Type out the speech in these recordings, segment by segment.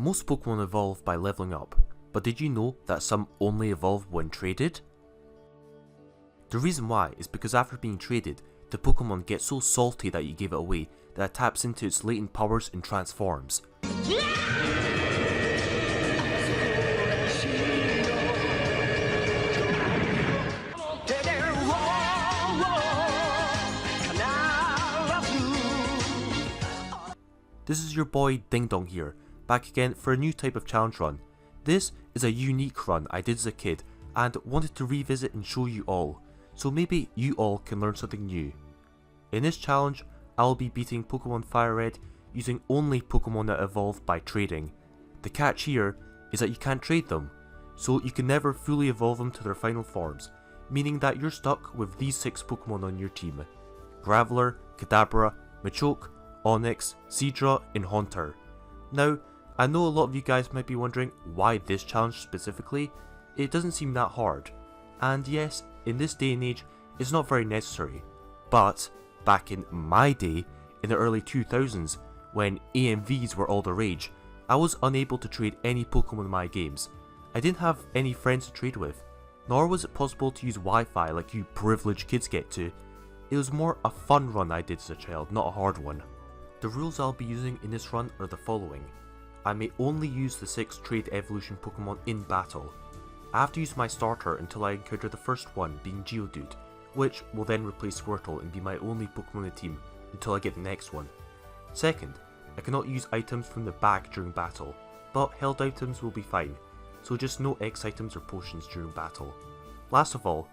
Most Pokemon evolve by leveling up, but did you know that some only evolve when traded? The reason why is because after being traded, the Pokemon gets so salty that you gave it away that it taps into its latent powers and transforms. This is your boy Ding Dong here, back again for a new type of challenge run. This is a unique run I did as a kid and wanted to revisit and show you all, so maybe you all can learn something new. In this challenge, I'll be beating Pokemon Fire Red using only Pokemon that evolve by trading. The catch here is that you can't trade them, so you can never fully evolve them to their final forms, meaning that you're stuck with these 6 Pokemon on your team: Graveler, Kadabra, Machoke, Onix, Seadra, and Haunter. Now, I know a lot of you guys might be wondering why this challenge specifically. It doesn't seem that hard, and yes, in this day and age, it's not very necessary, but back in my day, in the early 2000s, when AMVs were all the rage, I was unable to trade any Pokemon in my games. I didn't have any friends to trade with, nor was it possible to use Wi-Fi like you privileged kids get to. It was more a fun run I did as a child, not a hard one. The rules I'll be using in this run are the following. I may only use the 6 trade evolution Pokemon in battle. I have to use my starter until I encounter the first one, being Geodude, which will then replace Squirtle and be my only Pokemon in the team until I get the next one. Second, I cannot use items from the bag during battle, but held items will be fine, so just no X items or potions during battle. Last of all,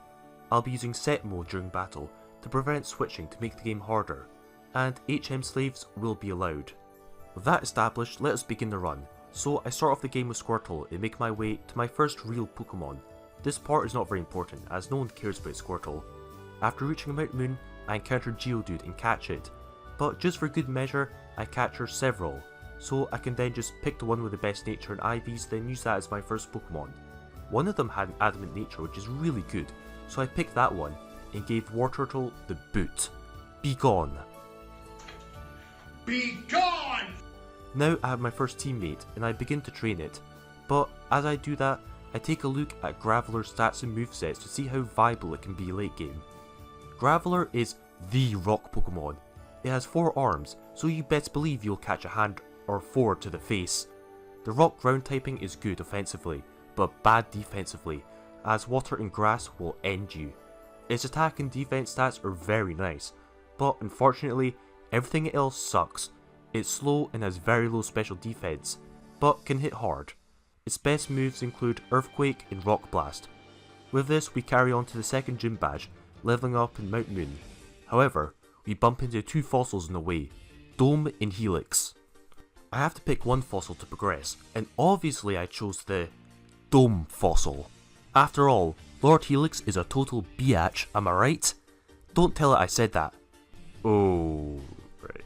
I'll be using set mode during battle to prevent switching to make the game harder, and HM slaves will be allowed. With that established, let us begin the run. So I start off the game with Squirtle and make my way to my first real Pokemon. This part is not very important as no one cares about Squirtle. After reaching Mount Moon, I encounter Geodude and catch it, but just for good measure I capture several, so I can then just pick the one with the best nature and IVs, then use that as my first Pokemon. One of them had an adamant nature which is really good, so I picked that one and gave Wartortle the boot. Be gone! Be gone! Now I have my first teammate and I begin to train it, but as I do that, I take a look at Graveler's stats and movesets to see how viable it can be late game. Graveler is the rock Pokemon. It has 4 arms, so you best believe you'll catch a hand or 4 to the face. The rock ground typing is good offensively, but bad defensively, as water and grass will end you. Its attack and defense stats are very nice, but unfortunately everything else sucks. It's slow and has very low special defense, but can hit hard. Its best moves include Earthquake and Rock Blast. With this we carry on to the second gym badge, leveling up in Mount Moon. However, we bump into 2 fossils in the way, Dome and Helix. I have to pick one fossil to progress, and obviously I chose the Dome fossil. After all, Lord Helix is a total biatch, am I right? Don't tell it I said that. Oh, right.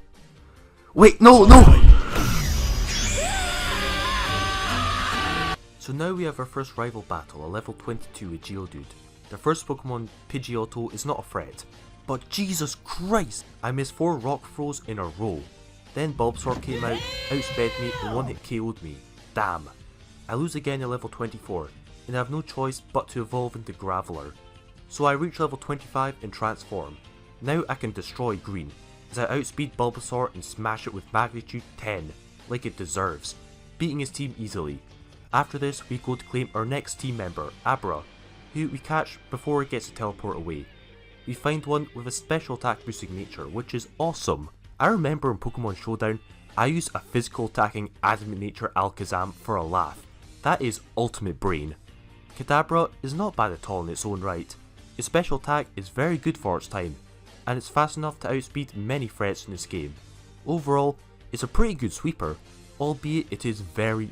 Wait, no! So now we have our first rival battle, a level 22 with Geodude. The first Pokemon, Pidgeotto, is not a threat, but Jesus Christ! I missed 4 rock throws in a row. Then Bulbasaur came out, outsped me and one hit KO'd me. Damn. I lose again at level 24, and I have no choice but to evolve into Graveler. So I reach level 25 and transform. Now I can destroy Green, as I outspeed Bulbasaur and smash it with magnitude 10, like it deserves, beating his team easily. After this we go to claim our next team member, Abra, who we catch before it gets to teleport away. We find one with a special attack boosting nature, which is awesome. I remember in Pokemon Showdown, I used a physical attacking adamant nature Alakazam for a laugh. That is ultimate brain. Kadabra is not bad at all in its own right. Its special attack is very good for its time, and it's fast enough to outspeed many threats in this game. Overall, it's a pretty good sweeper, albeit it is very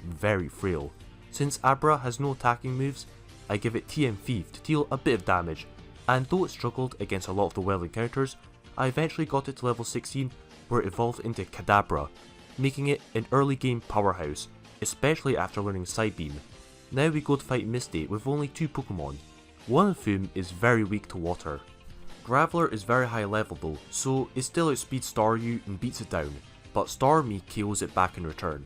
frail. Since Abra has no attacking moves, I give it TM Thief to deal a bit of damage, and though it struggled against a lot of the well encounters, I eventually got it to level 16 where it evolved into Kadabra, making it an early game powerhouse, especially after learning Psybeam. Now we go to fight Misty with only 2 Pokemon, one of whom is very weak to water. Graveler is very high level though, so it still outspeeds Staryu and beats it down, but Starmie KOs it back in return.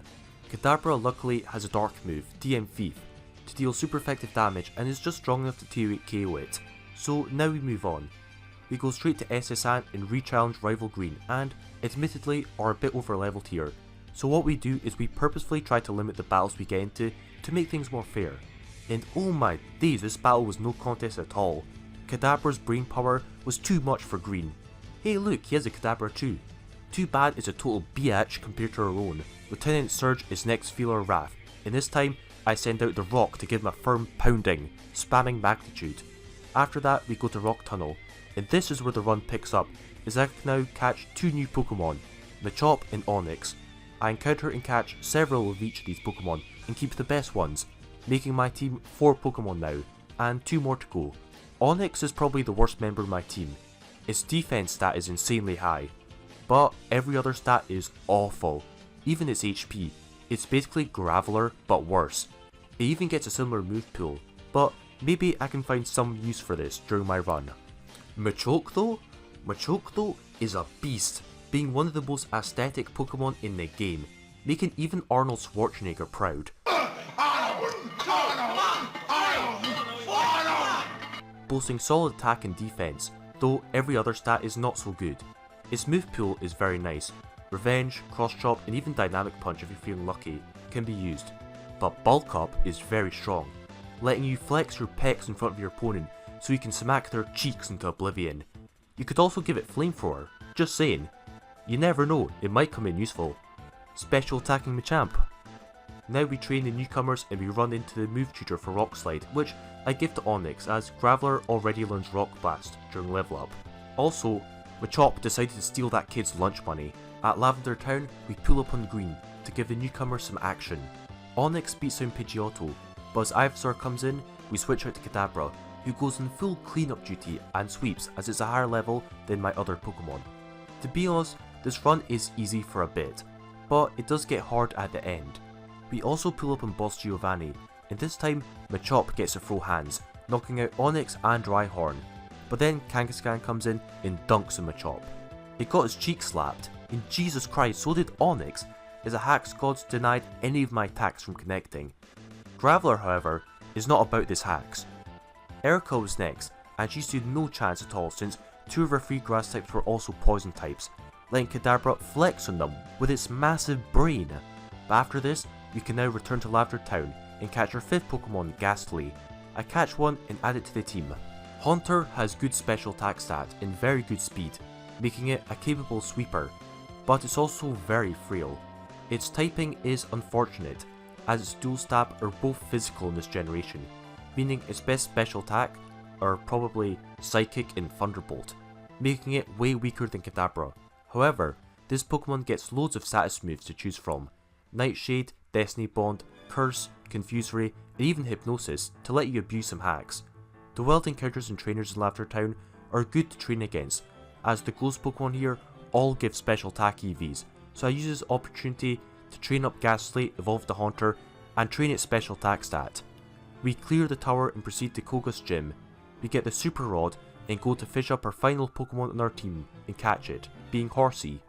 Kadabra luckily has a dark move, DM Thief, to deal super effective damage and is just strong enough to KO it. So now we move on. We go straight to SS Ant and re-challenge Rival Green, and admittedly are a bit over leveled here. So what we do is we purposefully try to limit the battles we get into to make things more fair. And oh my days, this battle was no contest at all. Kadabra's brain power was too much for Green. Hey look, he has a Kadabra too. Too bad it's a total biatch compared to our own. Lieutenant Surge is next Feeler Wrath, and this time I send out the Rock to give him a firm pounding, spamming magnitude. After that we go to Rock Tunnel, and this is where the run picks up, as I can now catch 2 new Pokemon, Machamp and Onix. I encounter and catch several of each of these Pokemon and keep the best ones, making my team 4 Pokemon now, and 2 more to go. Onix is probably the worst member of my team. Its defense stat is insanely high, but every other stat is awful. Even its HP, it's basically Graveler but worse. It even gets a similar move pool, but maybe I can find some use for this during my run. Machoke though is a beast, being one of the most aesthetic Pokemon in the game, making even Arnold Schwarzenegger proud. Boasting solid attack and defense, though every other stat is not so good. Its move pool is very nice. Revenge, Cross Chop and even Dynamic Punch if you're feeling lucky can be used. But Bulk Up is very strong, letting you flex your pecs in front of your opponent so you can smack their cheeks into oblivion. You could also give it Flamethrower, just saying. You never know, it might come in useful. Special attacking Machamp. Now we train the newcomers and we run into the move tutor for Rock Slide, which I give to Onix as Graveler already learns Rock Blast during level up. Also, Machop decided to steal that kid's lunch money. At Lavender Town, we pull up on Green to give the newcomers some action. Onix beats down Pidgeotto, but as Ivysaur comes in, we switch out to Kadabra, who goes on full cleanup duty and sweeps as it's a higher level than my other Pokemon. To be honest, this run is easy for a bit, but it does get hard at the end. We also pull up on Boss Giovanni, and this time Machop gets to throw hands, knocking out Onix and Rhyhorn. But then Kangaskhan comes in and dunks on Machop. It got his cheek slapped, and Jesus Christ, so did Onix, as a Hax Gods denied any of my attacks from connecting. Graveler, however, is not about this Hax. Erica was next, and she stood no chance at all since 2 of her 3 grass types were also poison types, letting Kadabra flex on them with its massive brain. But after this, we can now return to Lavender Town and catch our 5th Pokemon, Ghastly. I catch one and add it to the team. Haunter has good special attack stat and very good speed, making it a capable sweeper, but it's also very frail. Its typing is unfortunate, as its dual stab are both physical in this generation, meaning its best special attack are probably Psychic and Thunderbolt, making it way weaker than Kadabra. However, this Pokemon gets loads of status moves to choose from: Nightshade, Destiny Bond, Curse, Confusory, and even Hypnosis to let you abuse some hacks. The wild encounters and trainers in Lavender Town are good to train against, as the close Pokemon here all give special attack EVs, so I use this opportunity to train up Ghastly, evolve the Haunter, and train its special attack stat. We clear the tower and proceed to Koga's gym. We get the Super Rod and go to fish up our final Pokemon on our team and catch it, being Horsey.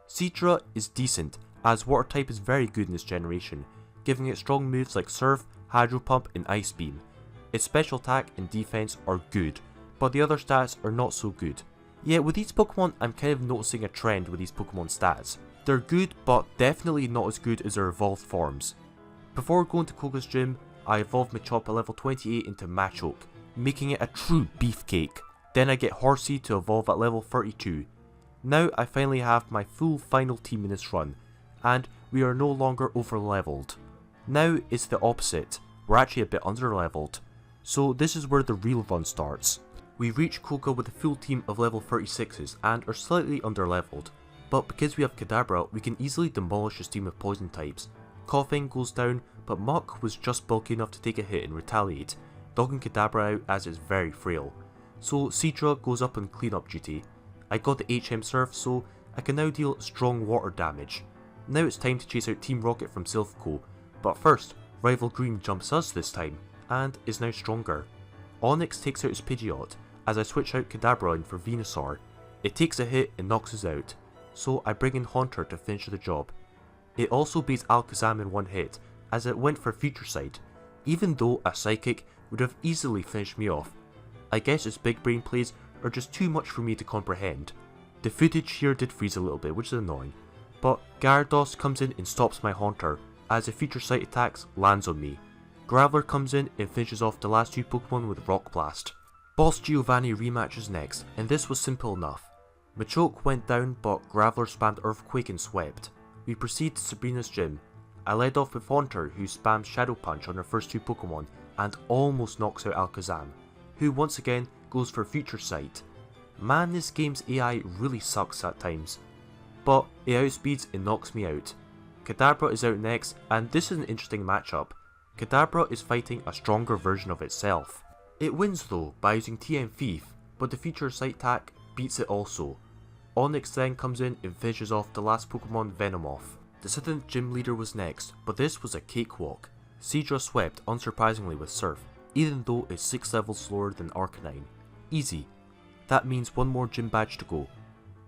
Seadra is decent, as Water type is very good in this generation, giving it strong moves like Surf, Hydro Pump and Ice Beam. Its special attack and defense are good, but the other stats are not so good. Yet with these Pokemon, I'm kind of noticing a trend with these Pokemon stats. They're good, but definitely not as good as their evolved forms. Before going to Koga's gym, I evolved Machop at level 28 into Machoke, making it a true beefcake. Then I get Horsey to evolve at level 32. Now I finally have my full final team in this run, and we are no longer over leveled. Now it's the opposite, we're actually a bit under leveled. So this is where the real run starts. We reach Koga with a full team of level 36s and are slightly under leveled, but because we have Kadabra, we can easily demolish his team of poison types. Coughing goes down, but Muck was just bulky enough to take a hit and retaliate, dogging Kadabra out as it's very frail. So Seadra goes up on cleanup duty. I got the HM Surf, so I can now deal strong water damage. Now it's time to chase out Team Rocket from Silphco, but first, Rival Green jumps us this time, and is now stronger. Onix takes out his Pidgeot, as I switch out Kadabra in for Venusaur. It takes a hit and knocks us out, so I bring in Haunter to finish the job. It also beats Alakazam in one hit, as it went for Future Sight, even though a Psychic would have easily finished me off. I guess its big brain plays are just too much for me to comprehend. The footage here did freeze a little bit, which is annoying, but Gyarados comes in and stops my Haunter, as a Future Sight attacks lands on me. Graveler comes in and finishes off the last two Pokemon with Rock Blast. Boss Giovanni rematches next, and this was simple enough. Machoke went down, but Graveler spammed Earthquake and swept. We proceed to Sabrina's gym. I led off with Haunter, who spams Shadow Punch on her first two Pokemon and almost knocks out Alakazam, who once again goes for Future Sight. Man, this game's AI really sucks at times, but it outspeeds and knocks me out. Kadabra is out next, and this is an interesting matchup. Kadabra is fighting a stronger version of itself. It wins though by using TM Thief, but the Future Sight attack beats it also. Onix then comes in and finishes off the last Pokemon Venomoth. The 7th gym leader was next, but this was a cakewalk. Seadra swept unsurprisingly with Surf, even though it's 6 levels slower than Arcanine. Easy. That means one more gym badge to go.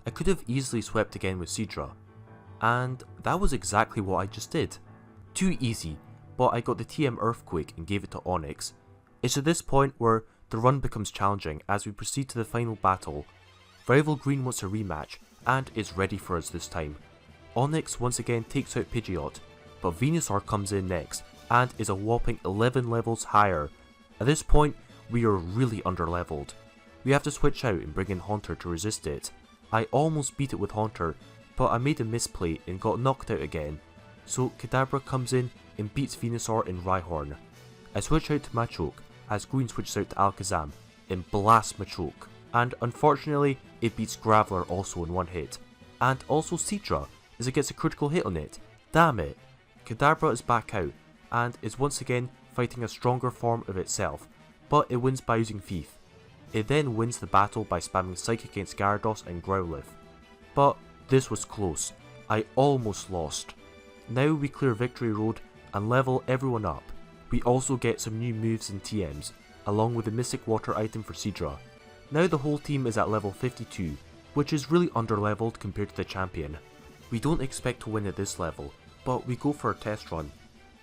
I could have easily swept again with Seadra, and that was exactly what I just did. Too easy, but I got the TM Earthquake and gave it to Onix. It's at this point where the run becomes challenging as we proceed to the final battle. Rival Green wants a rematch and is ready for us this time. Onix once again takes out Pidgeot, but Venusaur comes in next and is a whopping 11 levels higher. At this point, we are really underleveled. We have to switch out and bring in Haunter to resist it. I almost beat it with Haunter, but I made a misplay and got knocked out again. So Kadabra comes in and beats Venusaur and Rhyhorn. I switch out to Machoke as Green switches out to Alakazam and blasts Machoke. And unfortunately, it beats Graveler also in one hit. And also Seadra, as it gets a critical hit on it. Damn it! Kadabra is back out and is once again fighting a stronger form of itself, but it wins by using Thief. It then wins the battle by spamming Psychic against Gyarados and Growlithe. But this was close. I almost lost. Now we clear Victory Road and level everyone up. We also get some new moves and TMs, along with the Mystic Water item for Seadra. Now the whole team is at level 52, which is really underleveled compared to the champion. We don't expect to win at this level, but we go for a test run.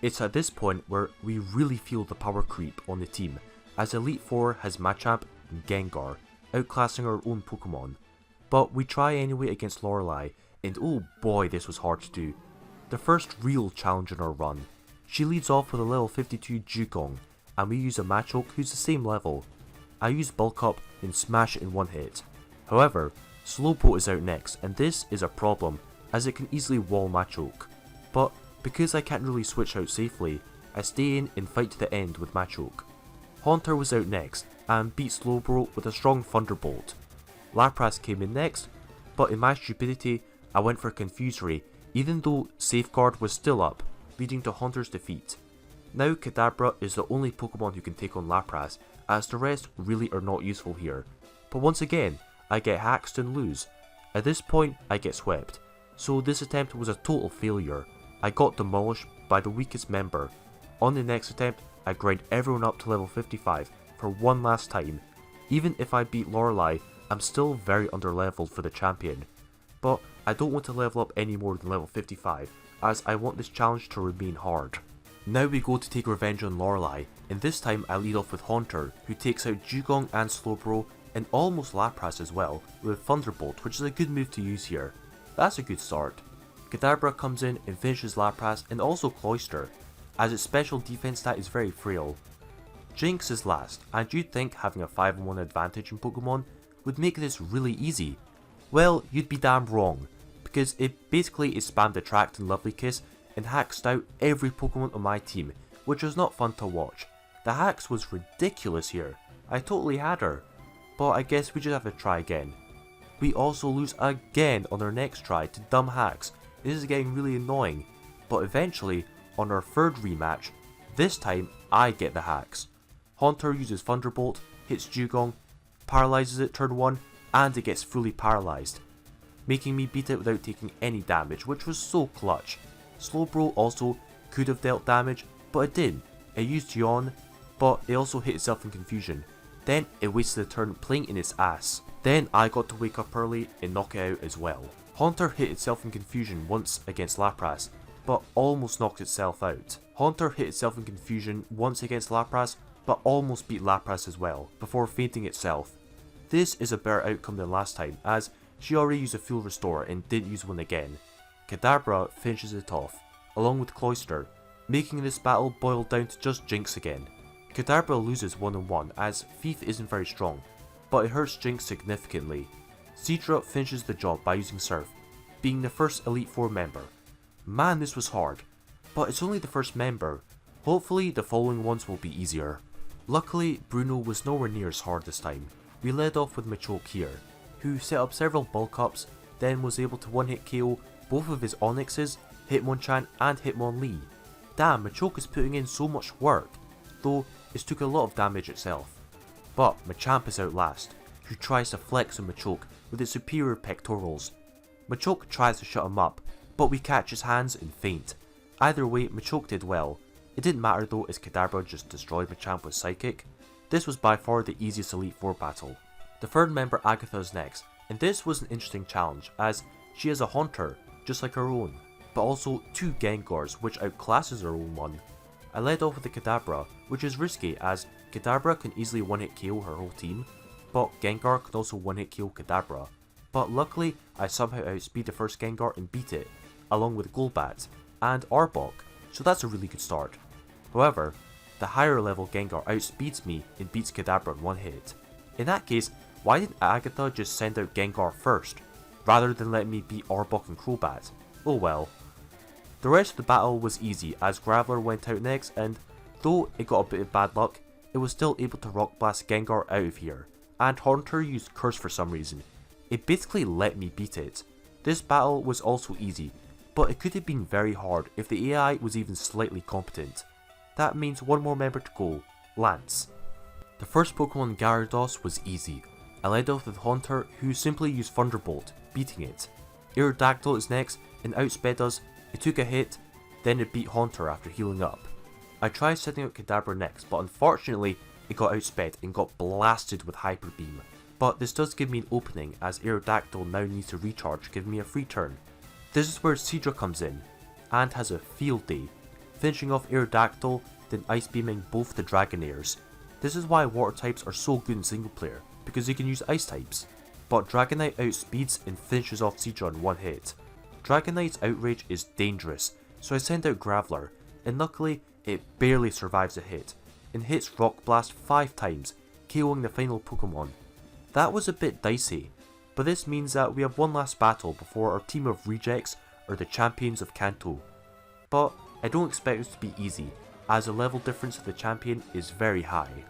It's at this point where we really feel the power creep on the team, as Elite Four has Machamp and Gengar, outclassing our own Pokemon. But we try anyway against Lorelei, and oh boy, this was hard to do. The first real challenge in our run. She leads off with a level 52 Dugong, and we use a Machoke who's the same level. I use Bulk Up and smash it in one hit. However, Slowpoke is out next, and this is a problem, as it can easily wall Machoke. But because I can't really switch out safely, I stay in and fight to the end with Machoke. Haunter was out next, and beat Slowbro with a strong Thunderbolt. Lapras came in next, but in my stupidity, I went for Confuse Ray, even though Safeguard was still up, leading to Haunter's defeat. Now Kadabra is the only Pokemon who can take on Lapras, as the rest really are not useful here. But once again, I get haxed and lose. At this point, I get swept. So this attempt was a total failure. I got demolished by the weakest member. On the next attempt, I grind everyone up to level 55 for one last time. Even if I beat Lorelei, I'm still very underleveled for the champion. But I don't want to level up any more than level 55, as I want this challenge to remain hard. Now we go to take revenge on Lorelei, and this time I lead off with Haunter, who takes out Dugong and Slowbro, and almost Lapras as well, with Thunderbolt, which is a good move to use here. That's a good start. Kadabra comes in and finishes Lapras and also Cloyster, as its special defense stat is very frail. Jinx is last, and you'd think having a 5-on-1 advantage in Pokemon would make this really easy. Well, you'd be damn wrong, because it basically is spammed Attract and Lovely Kiss and haxed out every Pokemon on my team, which was not fun to watch. The hacks was ridiculous here. I totally had her, but I guess we just have to try again. We also lose again on our next try to dumb hacks. This is getting really annoying, but eventually, on our third rematch, this time I get the hacks. Haunter uses Thunderbolt, hits Dugong, paralyzes it turn 1, and it gets fully paralyzed, making me beat it without taking any damage, which was so clutch. Slowbro also could have dealt damage, but it didn't. It used Yawn, but it also hit itself in confusion. Then it wasted a turn playing in its ass. Then I got to wake up early and knock it out as well. Haunter hit itself in confusion once against Lapras, but almost knocked itself out. Haunter hit itself in confusion once against Lapras, but almost beat Lapras as well, before fainting itself. This is a better outcome than last time, as she already used a full restore and didn't use one again. Kadabra finishes it off, along with Cloyster, making this battle boil down to just Jinx again. Kadabra loses 1-on-1 as Thief isn't very strong, but it hurts Jinx significantly. Seadra finishes the job by using Surf, being the first Elite Four member. Man, this was hard, but it's only the first member. Hopefully the following ones will be easier. Luckily, Bruno was nowhere near as hard this time. We led off with Machoke here, who set up several bulk ups, then was able to one-hit KO both of his Onyxes, Hitmonchan and Hitmonlee. Damn, Machoke is putting in so much work, though it took a lot of damage itself. But Machamp is out last, who tries to flex on Machoke with its superior pectorals. Machoke tries to shut him up, but we catch his hands and faint. Either way, Machoke did well. It didn't matter though, as Kadabra just destroyed Machamp with Psychic. This was by far the easiest Elite Four battle. The third member, Agatha, is next, and this was an interesting challenge as she is a Haunter, just like her own, but also two Gengars which outclasses her own one. I led off with the Kadabra, which is risky as Kadabra can easily one-hit KO her whole team, but Gengar can also one-hit KO Kadabra. But luckily, I somehow outspeed the first Gengar and beat it, along with Golbat and Arbok, so that's a really good start. However, the higher level Gengar outspeeds me and beats Kadabra in one hit. In that case, why didn't Agatha just send out Gengar first, rather than let me beat Arbok and Crobat? Oh well. The rest of the battle was easy as Graveler went out next, and though it got a bit of bad luck, it was still able to Rock Blast Gengar out of here, and Haunter used Curse for some reason. It basically let me beat it. This battle was also easy, but it could have been very hard if the AI was even slightly competent. That means one more member to go, Lance. The first Pokemon, Gyarados, was easy. I led off with Haunter, who simply used Thunderbolt, beating it. Aerodactyl is next and outsped us. It took a hit, then it beat Haunter after healing up. I tried setting out Kadabra next, but unfortunately it got outsped and got blasted with Hyper Beam. But this does give me an opening as Aerodactyl now needs to recharge, giving me a free turn. This is where Seadra comes in, and has a field day, finishing off Aerodactyl, then Ice Beaming both the Dragonairs. This is why water types are so good in single player, because you can use ice types. But Dragonite outspeeds and finishes off Seadra in one hit. Dragonite's outrage is dangerous, so I send out Graveler, and luckily it barely survives a hit, and hits Rock Blast 5 times, KOing the final Pokemon. That was a bit dicey, but this means that we have one last battle before our team of rejects are the champions of Kanto. But I don't expect this to be easy, as the level difference of the champion is very high.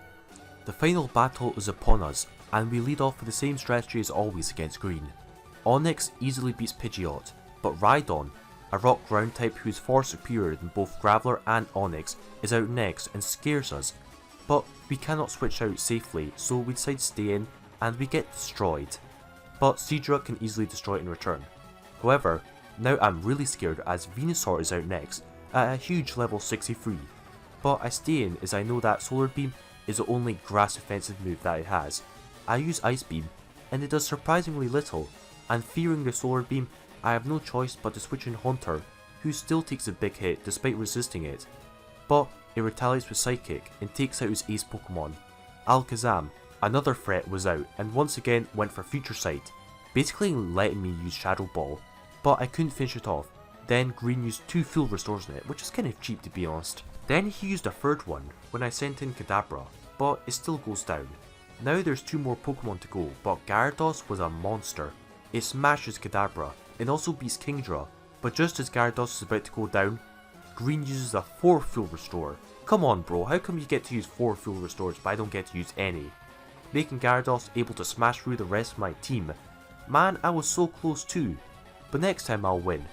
The final battle is upon us, and we lead off with the same strategy as always against Green. Onix easily beats Pidgeot, but Rhydon, a rock ground type who is far superior than both Graveler and Onix, is out next and scares us. But we cannot switch out safely, so we decide to stay in and we get destroyed. But Seadra can easily destroy it in return. However, now I'm really scared as Venusaur is out next at a huge level 63. But I stay in as I know that Solar Beam is the only grass offensive move that it has. I use Ice Beam and it does surprisingly little, and fearing the Solar Beam, I have no choice but to switch in Haunter, who still takes a big hit despite resisting it. But it retaliates with Psychic and takes out his ace Pokemon. Alakazam, another threat, was out and once again went for Future Sight, basically letting me use Shadow Ball, but I couldn't finish it off. Then Green used 2 full restores on it, which is kind of cheap to be honest. Then he used a third one when I sent in Kadabra, but it still goes down. Now there's 2 more Pokemon to go, but Gyarados was a monster. It smashes Kadabra and also beats Kingdra, but just as Gyarados is about to go down, Green uses a 4 full restore. Come on bro, how come you get to use 4 full restores but I don't get to use any? Making Gyarados able to smash through the rest of my team. Man, I was so close too, but next time I'll win.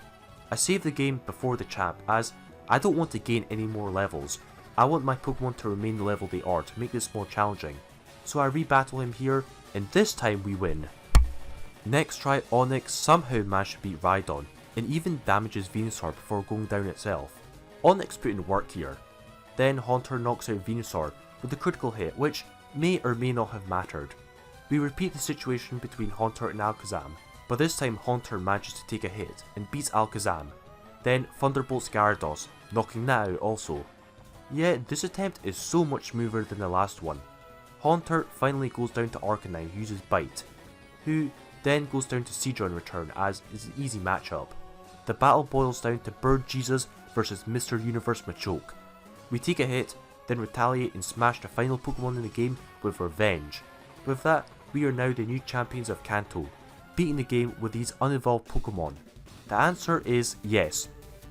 I saved the game before the champ as I don't want to gain any more levels. I want my Pokemon to remain the level they are to make this more challenging. So I rebattle him here, and this time we win. Next try, Onix somehow managed to beat Rhydon, and even damages Venusaur before going down itself. Onix put in work here. Then Haunter knocks out Venusaur with a critical hit, which may or may not have mattered. We repeat the situation between Haunter and Alakazam, but this time Haunter manages to take a hit and beats Alakazam. Then Thunderbolts Gyarados, knocking that out also. Yet this attempt is so much smoother than the last one. Haunter finally goes down to Arcanine who uses Bite, who then goes down to Seadra in return as is an easy matchup. The battle boils down to Bird Jesus versus Mr. Universe Machoke. We take a hit, then retaliate and smash the final Pokemon in the game with Revenge. With that, we are now the new champions of Kanto, beating the game with these unevolved Pokemon. The answer is yes.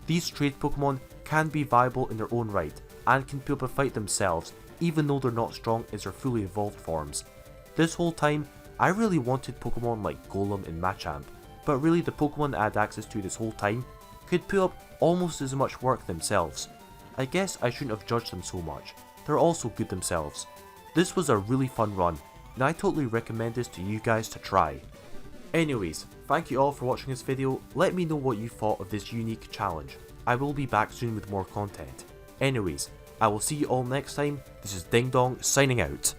These trade Pokemon can be viable in their own right, and can be able to fight themselves even though they're not strong as their fully evolved forms. This whole time, I really wanted Pokemon like Golem and Machamp, but really the Pokemon I had access to this whole time could put up almost as much work themselves. I guess I shouldn't have judged them so much, they're also good themselves. This was a really fun run, and I totally recommend this to you guys to try. Anyways, thank you all for watching this video. Let me know what you thought of this unique challenge. I will be back soon with more content. Anyways, I will see you all next time. This is Ding Dong signing out.